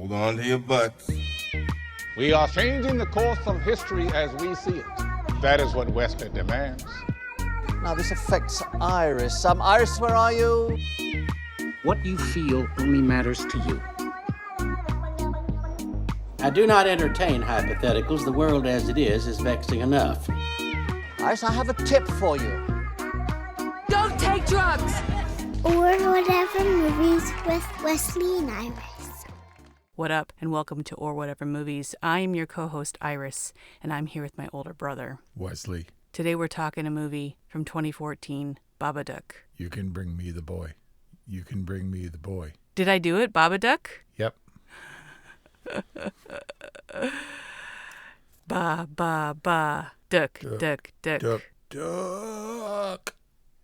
Hold on to your butts. We are changing the course of history as we see it. That is what Wesley demands. Now this affects Iris. Iris, where are you? What you feel only matters to you. I do not entertain hypotheticals. The world as it is vexing enough. Iris, I have a tip for you. Don't take drugs! Or Whatever Movies with Wesley and Iris. What up, and welcome to Or Whatever Movies. I'm your co-host, Iris, and I'm here with my older brother, Wesley. Today we're talking a movie from 2014, Babadook. You can bring me the boy. You can bring me the boy. Did I do it, Babadook? Yep. Duck. Duck.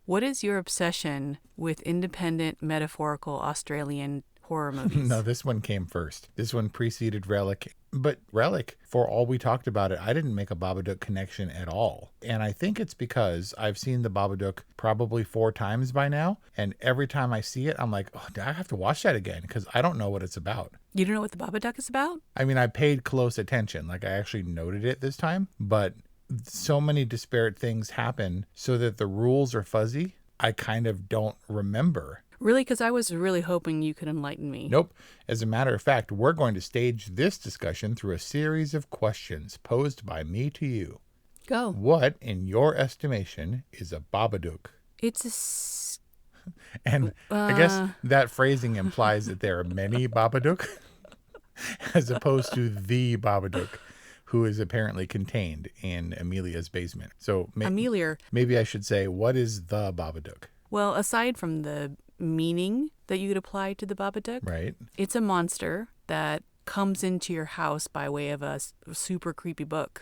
What is your obsession with independent, metaphorical Australian horror movies? No, this one came first. This one preceded Relic. But Relic, for all we talked about it, I didn't make a Babadook connection at all. And I think it's because I've seen the Babadook probably 4 times by now. And every time I see it, I'm like, oh, I have to watch that again because I don't know what it's about. You don't know what the Babadook is about? I mean, I paid close attention. Like, I actually noted it this time. But so many disparate things happen so that the rules are fuzzy. I kind of don't remember. Really? Because I was really hoping you could enlighten me. Nope. As a matter of fact, we're going to stage this discussion through a series of questions posed by me to you. Go. What, in your estimation, is a Babadook? It's And I guess that phrasing implies that there are many Babadook, as opposed to the Babadook, who is apparently contained in Amelia's basement. So maybe I should say, what is the Babadook? Well, aside from the meaning that you could apply to the Babadook, right? It's a monster that comes into your house by way of a super creepy book.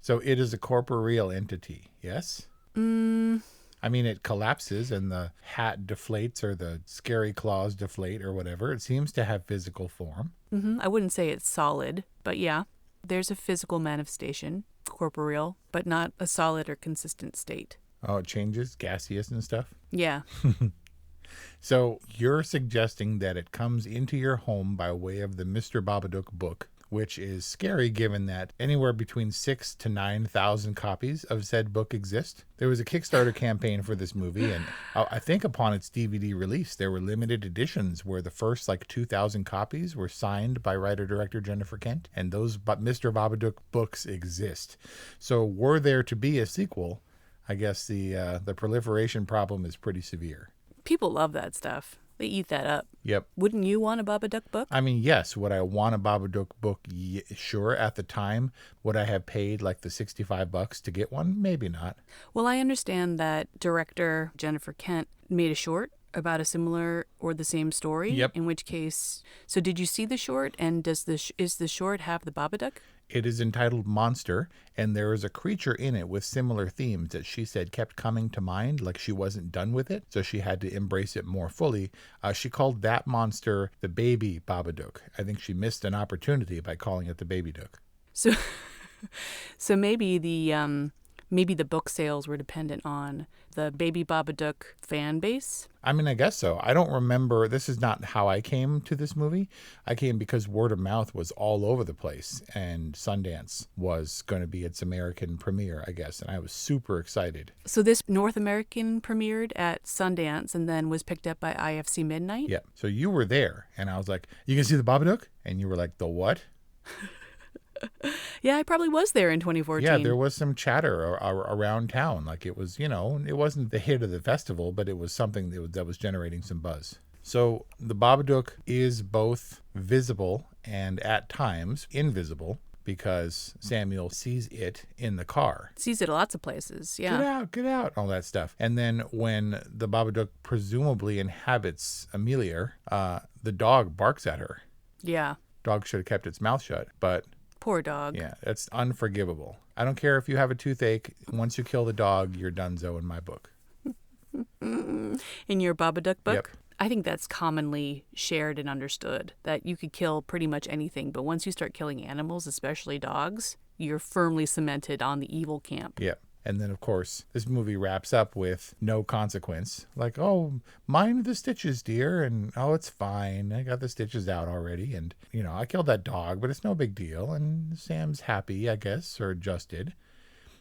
So it is a corporeal entity, yes? I mean, it collapses and the hat deflates or the scary claws deflate or whatever. It seems to have physical form. I wouldn't say it's solid, but yeah, there's a physical manifestation, corporeal, but not a solid or consistent state. Oh, it changes, gaseous and stuff? Yeah. So you're suggesting that it comes into your home by way of the Mr. Babadook book, which is scary given that anywhere between 6,000 to 9,000 copies of said book exist. There was a Kickstarter campaign for this movie, and I think upon its DVD release, there were limited editions where the first 2,000 copies were signed by writer-director Jennifer Kent, and those Mr. Babadook books exist. So were there to be a sequel, I guess the proliferation problem is pretty severe. People love that stuff. They eat that up. Yep. Wouldn't you want a Babadook book? I mean, yes. Would I want a Babadook book? Sure. At the time, would I have paid the $65 to get one? Maybe not. Well, I understand that director Jennifer Kent made a short about a similar or the same story. Yep. In which case, so did you see the short? And is the short have the Babadook? It is entitled Monster, and there is a creature in it with similar themes that she said kept coming to mind, like she wasn't done with it, so she had to embrace it more fully. She called that monster the baby Babadook. I think she missed an opportunity by calling it the Babydook. So maybe the book sales were dependent on the Baby Babadook fan base? I mean, I guess so. I don't remember. This is not how I came to this movie. I came because word of mouth was all over the place, and Sundance was going to be its American premiere, I guess, and I was super excited. So this North American premiered at Sundance and then was picked up by IFC Midnight? Yeah. So you were there, and I was like, you can see the Babadook? And you were like, the what? Yeah, I probably was there in 2014. Yeah, there was some chatter around town. It was, it wasn't the hit of the festival, but it was something that was generating some buzz. So the Babadook is both visible and at times invisible because Samuel sees it in the car. Sees it lots of places, yeah. Get out, all that stuff. And then when the Babadook presumably inhabits Amelia, the dog barks at her. Yeah. Dog should have kept its mouth shut, but... Poor dog. Yeah, that's unforgivable. I don't care if you have a toothache. Once you kill the dog, you're donezo in my book. In your Babadook book? Yep. I think that's commonly shared and understood, that you could kill pretty much anything, but once you start killing animals, especially dogs, you're firmly cemented on the evil camp. Yeah. And then, of course, this movie wraps up with no consequence. Like, oh, mind the stitches, dear. And, oh, it's fine. I got the stitches out already. And, I killed that dog, but it's no big deal. And Sam's happy, I guess, or adjusted.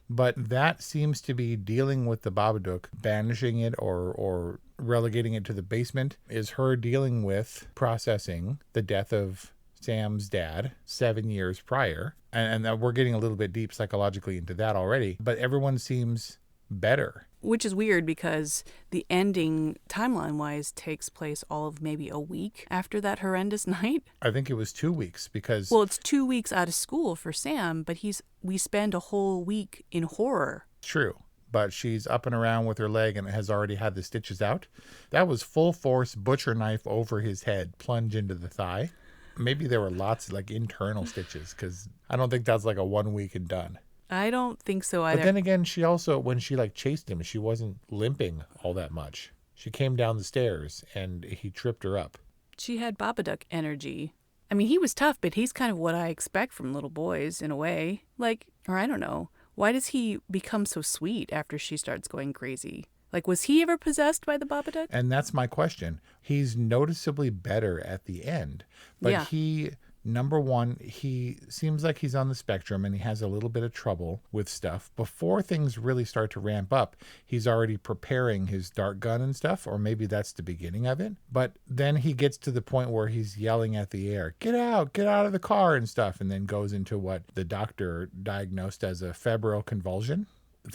But that seems to be dealing with the Babadook, banishing it or relegating it to the basement, is her dealing with processing the death of Sam's dad 7 years prior. And we're getting a little bit deep psychologically into that already. But everyone seems better. Which is weird because the ending, timeline-wise, takes place all of maybe a week after that horrendous night. I think it was 2 weeks because... Well, it's 2 weeks out of school for Sam, but we spend a whole week in horror. True. But she's up and around with her leg and has already had the stitches out. That was full force butcher knife over his head, plunge into the thigh. Maybe there were lots of internal stitches because I don't think that's a 1 week and done. I don't think so either. But then again, she also, when she chased him, she wasn't limping all that much. She came down the stairs and he tripped her up. She had Babadook energy. I mean, he was tough, but he's kind of what I expect from little boys in a way. Or I don't know. Why does he become so sweet after she starts going crazy? Was he ever possessed by the Babadook? And that's my question. He's noticeably better at the end. But yeah. He, number one, he seems like he's on the spectrum and he has a little bit of trouble with stuff. Before things really start to ramp up, he's already preparing his dart gun and stuff, or maybe that's the beginning of it. But then he gets to the point where he's yelling at the air, get out of the car and stuff, and then goes into what the doctor diagnosed as a febrile convulsion.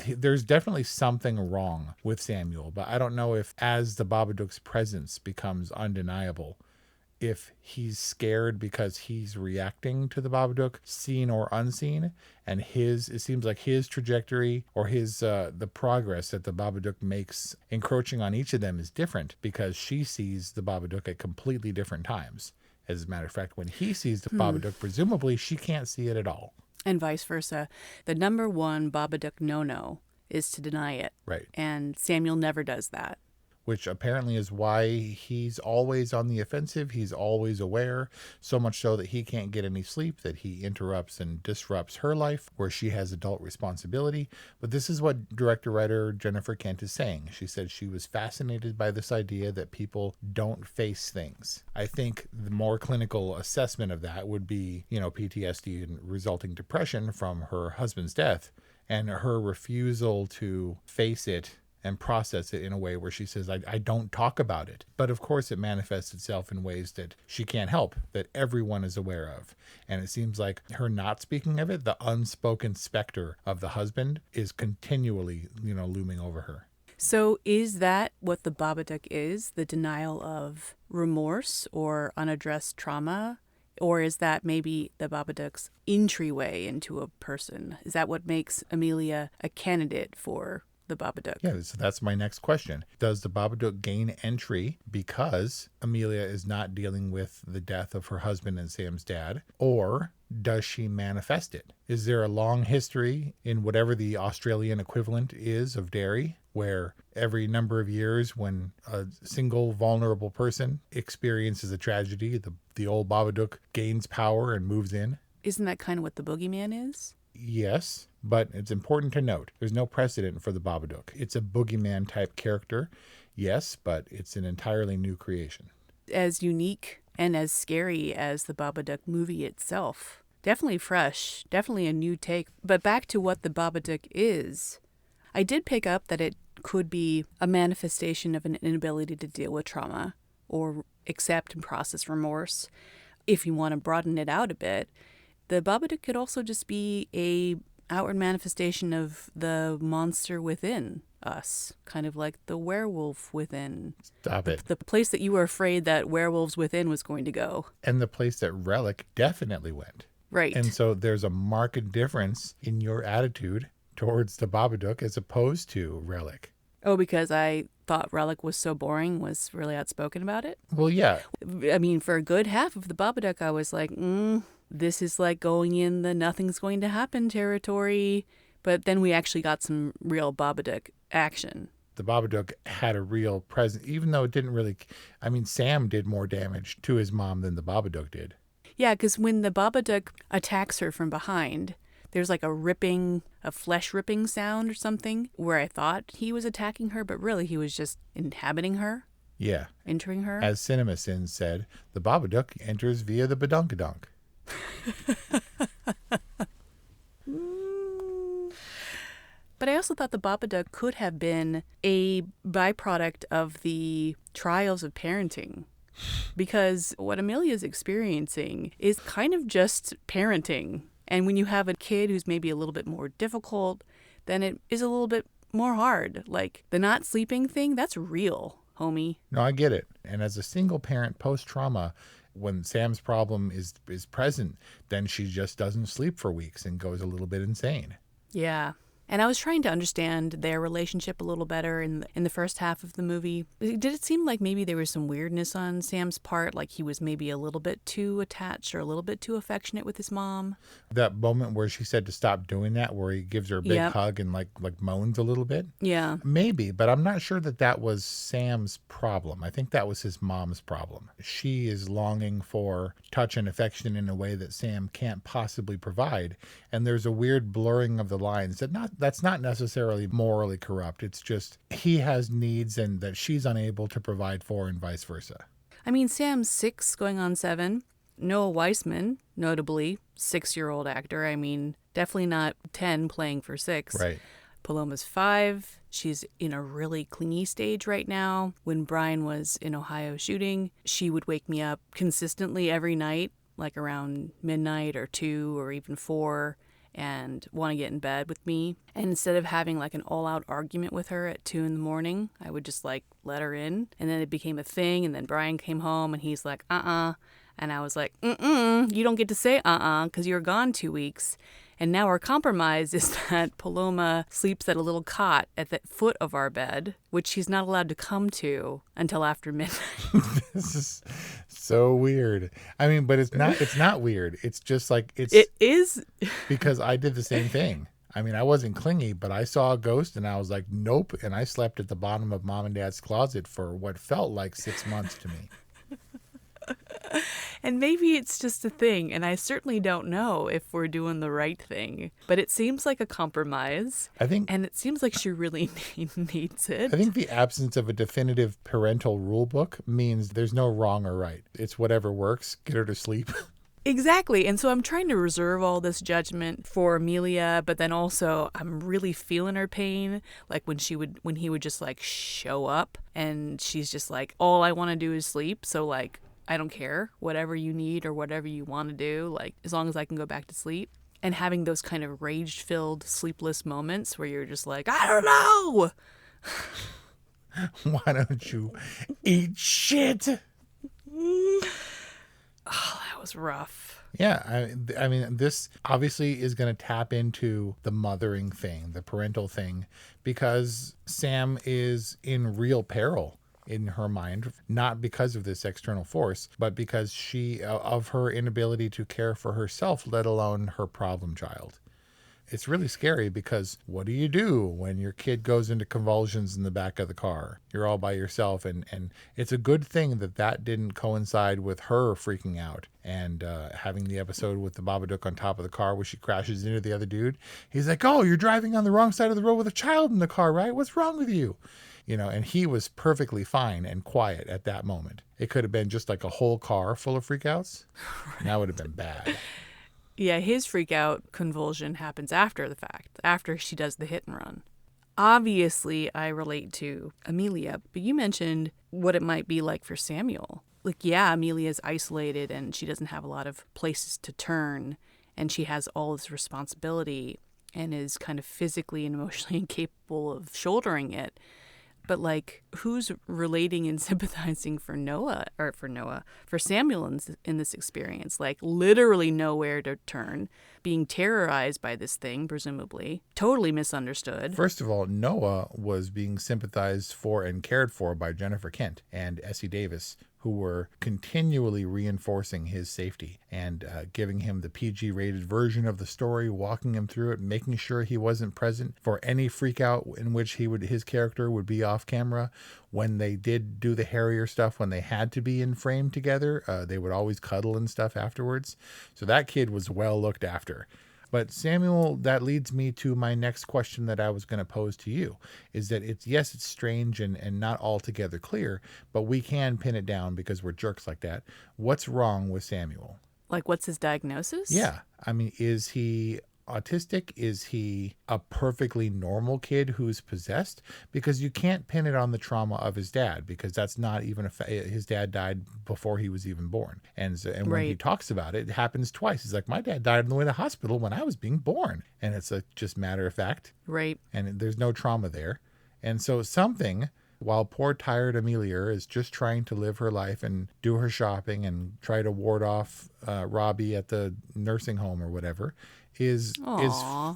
There's definitely something wrong with Samuel, but I don't know if as the Babadook's presence becomes undeniable, if he's scared because he's reacting to the Babadook, seen or unseen, and it seems like his trajectory or his the progress that the Babadook makes encroaching on each of them is different because she sees the Babadook at completely different times. As a matter of fact, when he sees the Babadook, presumably she can't see it at all. And vice versa. The number one Babadook no-no is to deny it. Right. And Samuel never does that. Which apparently is why he's always on the offensive. He's always aware, so much so that he can't get any sleep, that he interrupts and disrupts her life where she has adult responsibility. But this is what director-writer Jennifer Kent is saying. She said she was fascinated by this idea that people don't face things. I think the more clinical assessment of that would be, PTSD and resulting depression from her husband's death and her refusal to face it and process it in a way where she says, I don't talk about it. But of course it manifests itself in ways that she can't help, that everyone is aware of. And it seems like her not speaking of it, the unspoken specter of the husband, is continually, looming over her. So is that what the Babadook is? The denial of remorse or unaddressed trauma? Or is that maybe the Babadook's entryway into a person? Is that what makes Amelia a candidate for the Babadook? Yeah, so that's my next question. Does the Babadook gain entry because Amelia is not dealing with the death of her husband and Sam's dad? Or does she manifest it? Is there a long history in whatever the Australian equivalent is of Derry, where every number of years when a single vulnerable person experiences a tragedy, the old Babadook gains power and moves in? Isn't that kind of what the boogeyman is? Yes, but it's important to note there's no precedent for the Babadook. It's a boogeyman type character, yes, but it's an entirely new creation. As unique and as scary as the Babadook movie itself. Definitely fresh, definitely a new take. But back to what the Babadook is. I did pick up that it could be a manifestation of an inability to deal with trauma or accept and process remorse. If you want to broaden it out a bit, the Babadook could also just be a outward manifestation of the monster within us, kind of like the werewolf within. Stop it. The place that you were afraid that werewolves within was going to go. And the place that Relic definitely went. Right. And so there's a marked difference in your attitude towards the Babadook as opposed to Relic. Oh, because I thought Relic was so boring, was really outspoken about it? Well, yeah. I mean, for a good half of the Babadook, I was like, this is like going in the nothing's going to happen territory. But then we actually got some real Babadook action. The Babadook had a real presence, even though it didn't really... I mean, Sam did more damage to his mom than the Babadook did. Yeah, because when the Babadook attacks her from behind, There's like a flesh ripping sound or something where I thought he was attacking her, but really he was just inhabiting her, Yeah. entering her. As CinemaSins said, the Babadook enters via the badonkadonk. But I also thought the Babadook could have been a byproduct of the trials of parenting. Because what Amelia's experiencing is kind of just parenting. And when you have a kid who's maybe a little bit more difficult, then it is a little bit more hard. Like the not sleeping thing, that's real, homie. No, I get it. And as a single parent post-trauma, when Sam's problem is present, then she just doesn't sleep for weeks and goes a little bit insane. Yeah. And I was trying to understand their relationship a little better in the first half of the movie. Did it seem like maybe there was some weirdness on Sam's part, like he was maybe a little bit too attached or a little bit too affectionate with his mom? That moment where she said to stop doing that, where he gives her a big Yep. hug and like moans a little bit. Yeah. Maybe, but I'm not sure that was Sam's problem. I think that was his mom's problem. She is longing for touch and affection in a way that Sam can't possibly provide. And there's a weird blurring of the lines that's not necessarily morally corrupt. It's just he has needs and that she's unable to provide for, and vice versa. I mean, Sam's 6 going on 7. Noah Weissman, notably 6-year-old actor. I mean, definitely not 10 playing for 6. Right. Paloma's 5. She's in a really clingy stage right now. When Brian was in Ohio shooting, she would wake me up consistently every night, like around midnight or 2 or even 4, and want to get in bed with me. And instead of having like an all-out argument with her at 2 in the morning, I would just like let her in. And then it became a thing. And then Brian came home and he's like, And I was like, you don't get to say because you were gone 2 weeks. And now our compromise is that Paloma sleeps at a little cot at the foot of our bed, which she's not allowed to come to until after midnight. This is so weird. I mean, but it's not weird. It's just like It is. because I did the same thing. I mean, I wasn't clingy, but I saw a ghost and I was like, nope. And I slept at the bottom of mom and dad's closet for what felt like 6 months to me. And maybe it's just a thing, and I certainly don't know if we're doing the right thing. But it seems like a compromise, and it seems like she really needs it. I think the absence of a definitive parental rule book means there's no wrong or right. It's whatever works. Get her to sleep. Exactly. And so I'm trying to reserve all this judgment for Amelia, but then also I'm really feeling her pain. Like when he would just like show up and she's just like, all I want to do is sleep. So like, I don't care, whatever you need or whatever you want to do, like as long as I can go back to sleep. And having those kind of rage-filled, sleepless moments where you're just like, I don't know. Why don't you eat shit? Oh, that was rough. Yeah, I mean, this obviously is going to tap into the mothering thing, the parental thing, because Sam is in real peril in her mind, not because of this external force, but because of her inability to care for herself, let alone her problem child. It's really scary because what do you do when your kid goes into convulsions in the back of the car? You're all by yourself, and it's a good thing that didn't coincide with her freaking out and having the episode with the Babadook on top of the car where she crashes into the other dude. He's like, oh, you're driving on the wrong side of the road with a child in the car, right? What's wrong with you? You know, and he was perfectly fine and quiet at that moment. It could have been just like a whole car full of freakouts. And that would have been bad. Yeah, his freak out convulsion happens after the fact, after she does the hit and run. Obviously, I relate to Amelia, but you mentioned what it might be like for Samuel. Like, yeah, Amelia's isolated and she doesn't have a lot of places to turn, and she has all this responsibility and is kind of physically and emotionally incapable of shouldering it. But like, who's relating and sympathizing for Samuel in this experience? Like, literally nowhere to turn, being terrorized by this thing, presumably, totally misunderstood. First of all, Noah was being sympathized for and cared for by Jennifer Kent and Essie Davis, who were continually reinforcing his safety and giving him the PG-rated version of the story, walking him through it, making sure he wasn't present for any freak out in which his character would be off camera. When they did do the hairier stuff, when they had to be in frame together, they would always cuddle and stuff afterwards. So that kid was well looked after. But Samuel, that leads me to my next question that I was going to pose to you, is that it's strange and not altogether clear, but we can pin it down because we're jerks like that. What's wrong with Samuel? Like, what's his diagnosis? Yeah. I mean, is he autistic? Is he a perfectly normal kid who's possessed? Because you can't pin it on the trauma of his dad, because that's not even his dad died before he was even born. And when he talks about it, it happens twice. He's like, my dad died on the way to the hospital when I was being born. And it's just matter of fact. Right. And there's no trauma there. And so while poor tired Amelia is just trying to live her life and do her shopping and try to ward off Robbie at the nursing home or whatever, is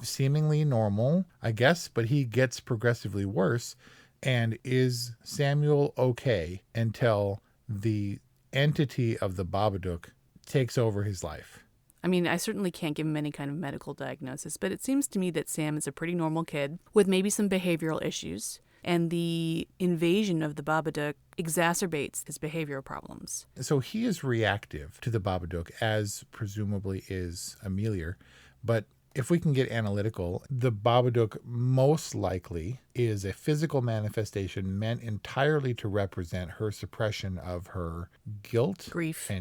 seemingly normal, I guess, but he gets progressively worse. And is Samuel okay until the entity of the Babadook takes over his life? I mean, I certainly can't give him any kind of medical diagnosis, but it seems to me that Sam is a pretty normal kid with maybe some behavioral issues. And the invasion of the Babadook exacerbates his behavioral problems. So he is reactive to the Babadook, as presumably is Amelia. But if we can get analytical, the Babadook most likely is a physical manifestation meant entirely to represent her suppression of her guilt, grief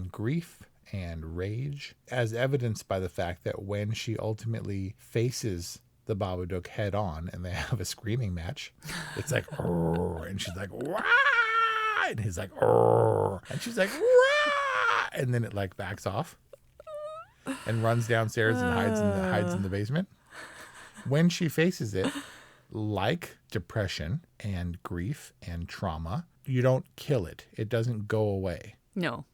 and rage, as evidenced by the fact that when she ultimately faces the Babadook head on and they have a screaming match, it's like, and she's like, wah! And he's like, and she's like, wah! And then it like backs off and runs downstairs and hides in the basement. When she faces it, like depression and grief and trauma, you don't kill it. It doesn't go away. No,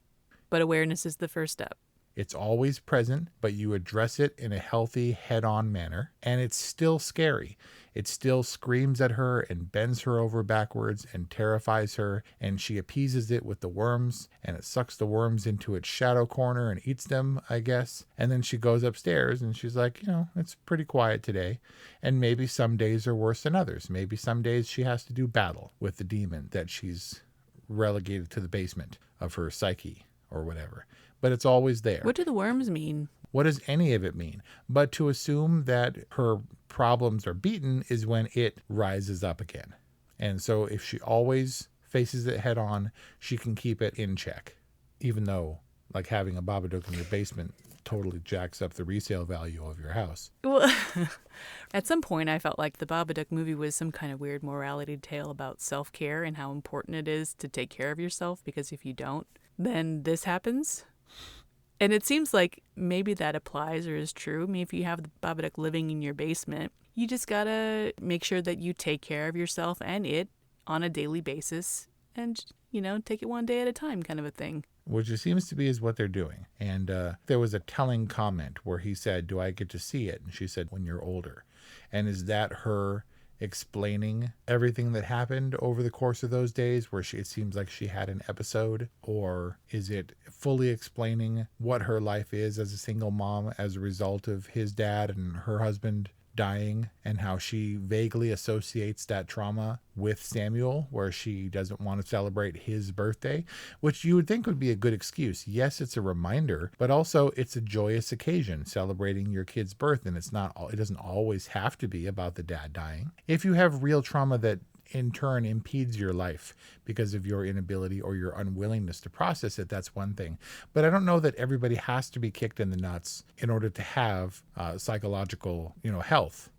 but awareness is the first step. It's always present, but you address it in a healthy, head-on manner, and it's still scary. It still screams at her and bends her over backwards and terrifies her, and she appeases it with the worms, and it sucks the worms into its shadow corner and eats them, I guess. And then she goes upstairs, and she's like, it's pretty quiet today, and maybe some days are worse than others. Maybe some days she has to do battle with the demon that she's relegated to the basement of her psyche or whatever. But it's always there. What do the worms mean? What does any of it mean? But to assume that her problems are beaten is when it rises up again. And so if she always faces it head on, she can keep it in check. Even though, like, having a Babadook in your basement totally jacks up the resale value of your house. Well, at some point I felt like the Babadook movie was some kind of weird morality tale about self-care and how important it is to take care of yourself, because if you don't, then this happens. And it seems like maybe that applies or is true. I mean, if you have the Babadook living in your basement, you just gotta make sure that you take care of yourself and it on a daily basis and, take it one day at a time kind of a thing. Which it seems to be is what they're doing. And there was a telling comment where he said, do I get to see it? And she said, when you're older. And is that her explaining everything that happened over the course of those days where it seems like she had an episode? Or is it fully explaining what her life is as a single mom as a result of his dad and her husband dying, and how she vaguely associates that trauma with Samuel, where she doesn't want to celebrate his birthday, which you would think would be a good excuse. Yes, it's a reminder, but also it's a joyous occasion, celebrating your kid's birth, and it doesn't always have to be about the dad dying. If you have real trauma that in turn impedes your life because of your inability or your unwillingness to process it, that's one thing. But I don't know that everybody has to be kicked in the nuts in order to have psychological, health.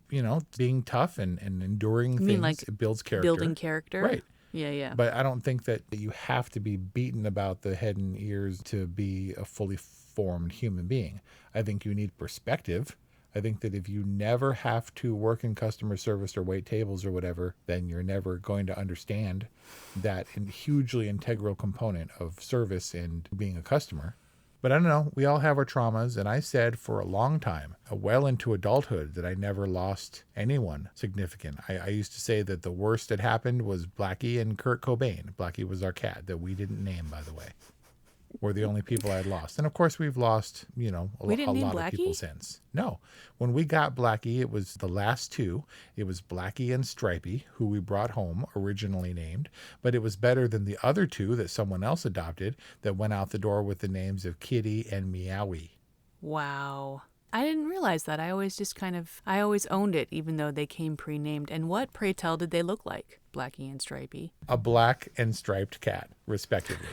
Being tough and enduring things, like it builds character. Building character. Right. Yeah. But I don't think that you have to be beaten about the head and ears to be a fully formed human being. I think you need perspective. I think that if you never have to work in customer service or wait tables or whatever, then you're never going to understand that hugely integral component of service and being a customer. But I don't know. We all have our traumas. And I said for a long time, well into adulthood, that I never lost anyone significant. I used to say that the worst that happened was Blackie and Kurt Cobain. Blackie was our cat that we didn't name, by the way. Were the only people I'd lost. And of course we've lost, a lot of people since. No. When we got Blackie, it was the last two. It was Blackie and Stripey, who we brought home, originally named. But it was better than the other two that someone else adopted that went out the door with the names of Kitty and Meowie. Wow. I didn't realize that. I always owned it, even though they came pre-named. And what, pray tell, did they look like? Blackie and Stripey. A black and striped cat, respectively.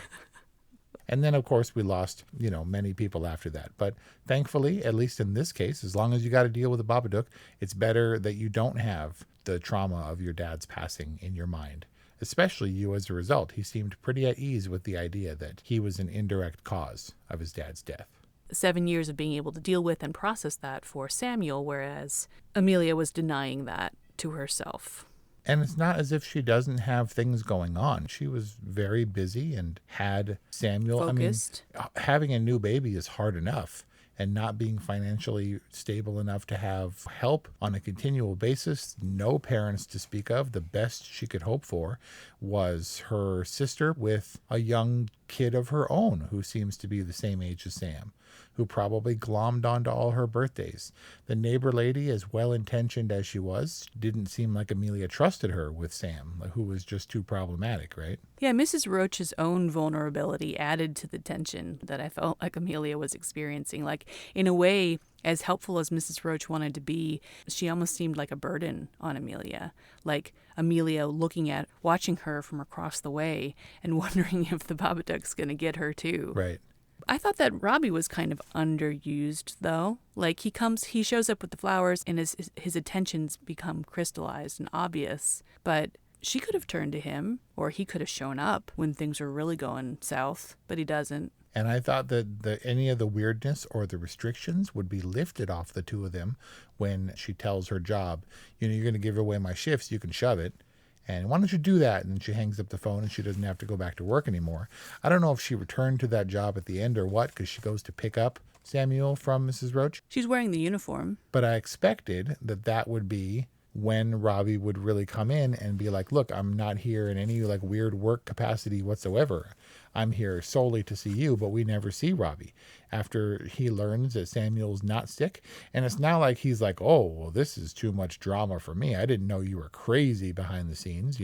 And then, of course, we lost, many people after that. But thankfully, at least in this case, as long as you got to deal with a Babadook, it's better that you don't have the trauma of your dad's passing in your mind. Especially you as a result. He seemed pretty at ease with the idea that he was an indirect cause of his dad's death. 7 years of being able to deal with and process that for Samuel, whereas Amelia was denying that to herself. And it's not as if she doesn't have things going on. She was very busy and had Samuel. Focused. Having a new baby is hard enough. And not being financially stable enough to have help on a continual basis, no parents to speak of. The best she could hope for was her sister with a young kid of her own who seems to be the same age as Sam, who probably glommed onto all her birthdays. The neighbor lady, as well-intentioned as she was, didn't seem like Amelia trusted her with Sam, who was just too problematic, right? Yeah, Mrs. Roach's own vulnerability added to the tension that I felt like Amelia was experiencing. Like, in a way, as helpful as Mrs. Roach wanted to be, she almost seemed like a burden on Amelia. Like Amelia watching her from across the way and wondering if the Babadook's going to get her too. Right. I thought that Robbie was kind of underused, though. Like, he shows up with the flowers and his attentions become crystallized and obvious. But she could have turned to him, or he could have shown up when things were really going south, but he doesn't. And I thought that any of the weirdness or the restrictions would be lifted off the two of them when she tells her job, you're going to give away my shifts, you can shove it. And why don't you do that? And then she hangs up the phone and she doesn't have to go back to work anymore. I don't know if she returned to that job at the end or what, because she goes to pick up Samuel from Mrs. Roach. She's wearing the uniform. But I expected that would be when Robbie would really come in and be like, look, I'm not here in any weird work capacity whatsoever. I'm here solely to see you, but we never see Robbie after he learns that Samuel's not sick. And it's not like he's like, oh, well, this is too much drama for me. I didn't know you were crazy behind the scenes,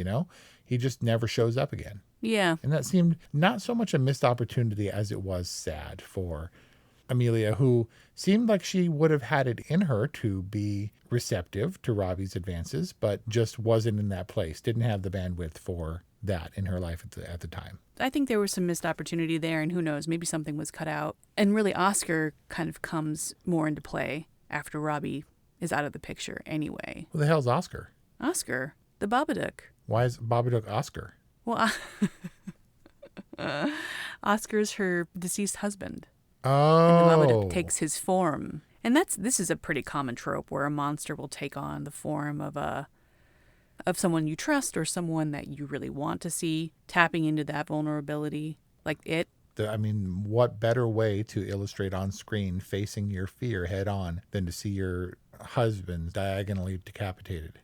He just never shows up again. Yeah. And that seemed not so much a missed opportunity as it was sad for Amelia, who seemed like she would have had it in her to be receptive to Robbie's advances, but just wasn't in that place, didn't have the bandwidth for that in her life at the time. I think there was some missed opportunity there, and who knows, maybe something was cut out. And really, Oscar kind of comes more into play after Robbie is out of the picture anyway. Who the hell's Oscar? Oscar, the Babadook. Why is Babadook Oscar? Well, Oscar's her deceased husband. Oh. And the Babadook takes his form. And this is a pretty common trope where a monster will take on the form of someone you trust or someone that you really want to see, tapping into that vulnerability, like it. What better way to illustrate on screen facing your fear head on than to see your husband diagonally decapitated?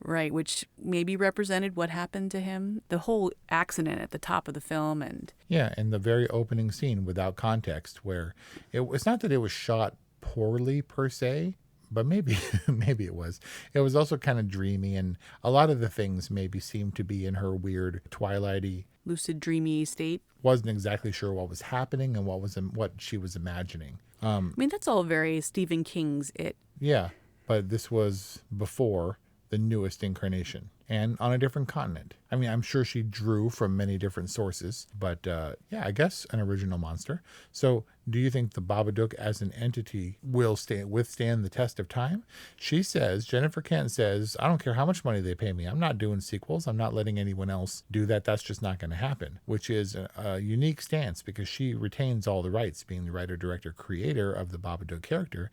Right, which maybe represented what happened to him. The whole accident at the top of the film and... Yeah, and the very opening scene without context where it's not that it was shot poorly per se, but maybe it was. It was also kind of dreamy, and a lot of the things maybe seemed to be in her weird twilighty, lucid, dreamy state. Wasn't exactly sure what was happening and what she was imagining. That's all very Stephen King's It. Yeah, but this was before the newest incarnation and on a different continent. I'm sure she drew from many different sources, but I guess an original monster. So do you think the Babadook as an entity will withstand the test of time? Jennifer Kent says, I don't care how much money they pay me. I'm not doing sequels. I'm not letting anyone else do that. That's just not going to happen, which is a unique stance because she retains all the rights, being the writer, director, creator of the Babadook character.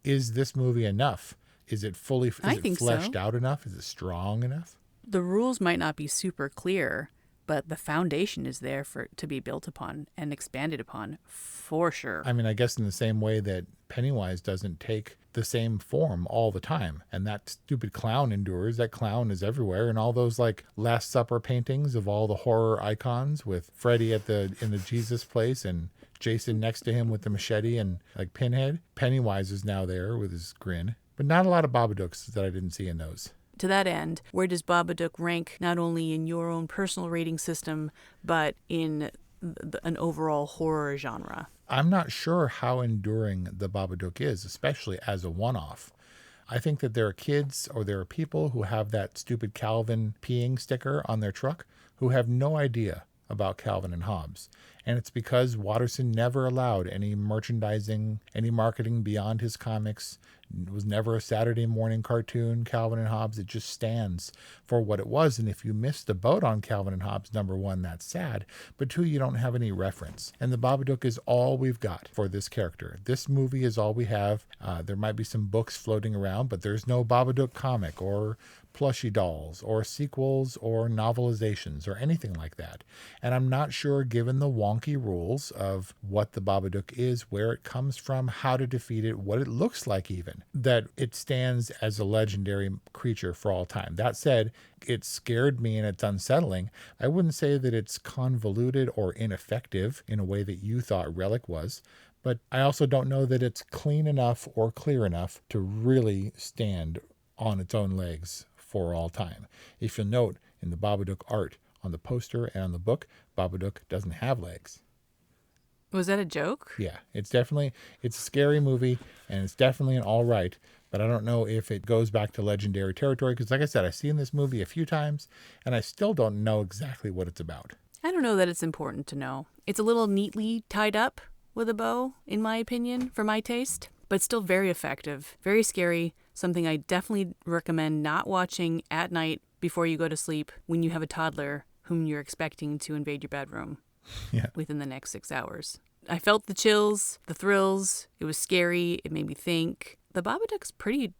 Is this movie enough? Is it fleshed out enough? Is it strong enough? The rules might not be super clear, but the foundation is there to be built upon and expanded upon for sure. I guess in the same way that Pennywise doesn't take the same form all the time, and that stupid clown endures. That clown is everywhere, and all those Last Supper paintings of all the horror icons with Freddy in the Jesus place and Jason next to him with the machete and Pinhead. Pennywise is now there with his grin. But not a lot of Babadooks that I didn't see in those. To that end, where does Babadook rank not only in your own personal rating system, but in an overall horror genre. I'm not sure how enduring the Babadook is, especially as a one-off. I think that there are kids or there are people who have that stupid Calvin peeing sticker on their truck who have no idea about Calvin and Hobbes. And it's because Watterson never allowed any merchandising, any marketing beyond his comics. It was never a Saturday morning cartoon, Calvin and Hobbes. It just stands for what it was. And if you missed the boat on Calvin and Hobbes, number one, that's sad. But two, you don't have any reference. And the Babadook is all we've got for this character. This movie is all we have. There might be some books floating around, but there's no Babadook comic or plushie dolls or sequels or novelizations or anything like that. And I'm not sure, given the wonky rules of what the Babadook is, where it comes from, how to defeat it, what it looks like even, that it stands as a legendary creature for all time. That said, it scared me and it's unsettling. I wouldn't say that it's convoluted or ineffective in a way that you thought Relic was, but I also don't know that it's clean enough or clear enough to really stand on its own legs for all time. If you'll note in the Babadook art on the poster and on the book, Babadook doesn't have legs. Was that a joke? Yeah, it's a scary movie and it's definitely an all right, but I don't know if it goes back to legendary territory because like I said, I've seen this movie a few times and I still don't know exactly what it's about. I don't know that it's important to know. It's a little neatly tied up with a bow, in my opinion, for my taste, but still very effective, very scary, something I definitely recommend not watching at night before you go to sleep when you have a toddler whom you're expecting to invade your bedroom within the next 6 hours. I felt the chills, the thrills. It was scary. It made me think. The Babadook's pretty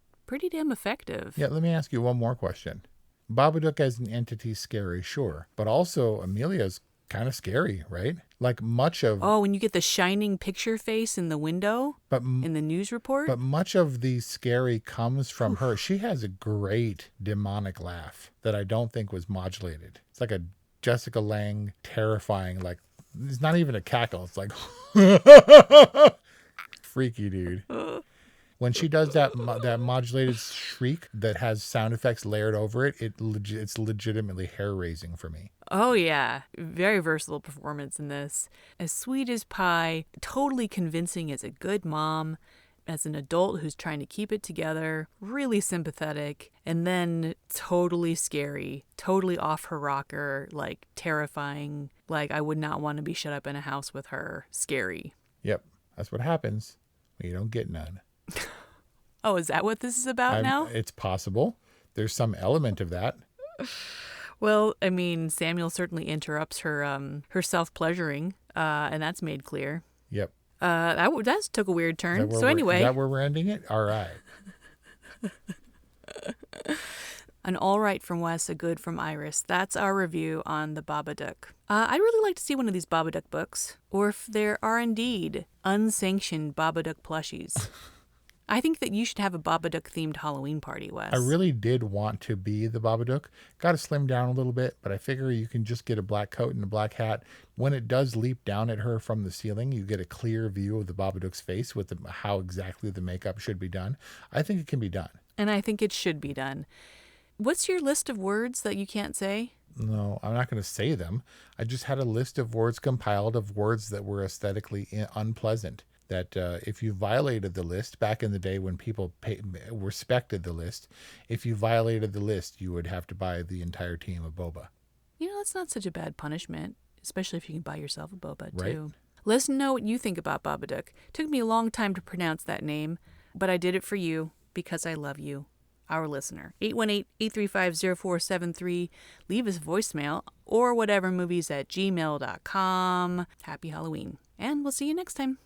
damn effective. Yeah, let me ask you one more question. Babadook as an entity scary, sure, but also Amelia's kind of scary, right? Like much of... Oh, when you get the shining picture face in the window in the news report? But much of the scary comes from her. She has a great demonic laugh that I don't think was modulated. It's like a Jessica Lange terrifying, like, it's not even a cackle. It's like, freaky, dude. When she does that modulated shriek that has sound effects layered over it, it's legitimately hair-raising for me. Oh, yeah. Very versatile performance in this. As sweet as pie, totally convincing as a good mom, as an adult who's trying to keep it together, really sympathetic, and then totally scary, totally off her rocker, like terrifying, like I would not want to be shut up in a house with her, scary. Yep, that's what happens when you don't get none. Oh, is that what this is about now? It's possible. There's some element of that. Well, I mean, Samuel certainly interrupts her self-pleasuring, and that's made clear. Yep. That took a weird turn. So anyway. Is that where we're ending it? All right. An all right from Wes, a good from Iris. That's our review on the Babadook. I'd really like to see one of these Babadook books, or if there are indeed unsanctioned Babadook plushies. I think that you should have a Babadook-themed Halloween party, Wes. I really did want to be the Babadook. Got to slim down a little bit, but I figure you can just get a black coat and a black hat. When it does leap down at her from the ceiling, you get a clear view of the Babadook's face with how exactly the makeup should be done. I think it can be done. And I think it should be done. What's your list of words that you can't say? No, I'm not going to say them. I just had a list of words compiled of words that were aesthetically unpleasant. That if you violated the list, back in the day when people respected the list, if you violated the list, you would have to buy the entire team of boba. You know, that's not such a bad punishment, especially if you can buy yourself a boba, right? Too. Let us know what you think about Babadook. Took me a long time to pronounce that name, but I did it for you because I love you, our listener. 818-835-0473. Leave us a voicemail or whatever movies at gmail.com. Happy Halloween, and we'll see you next time.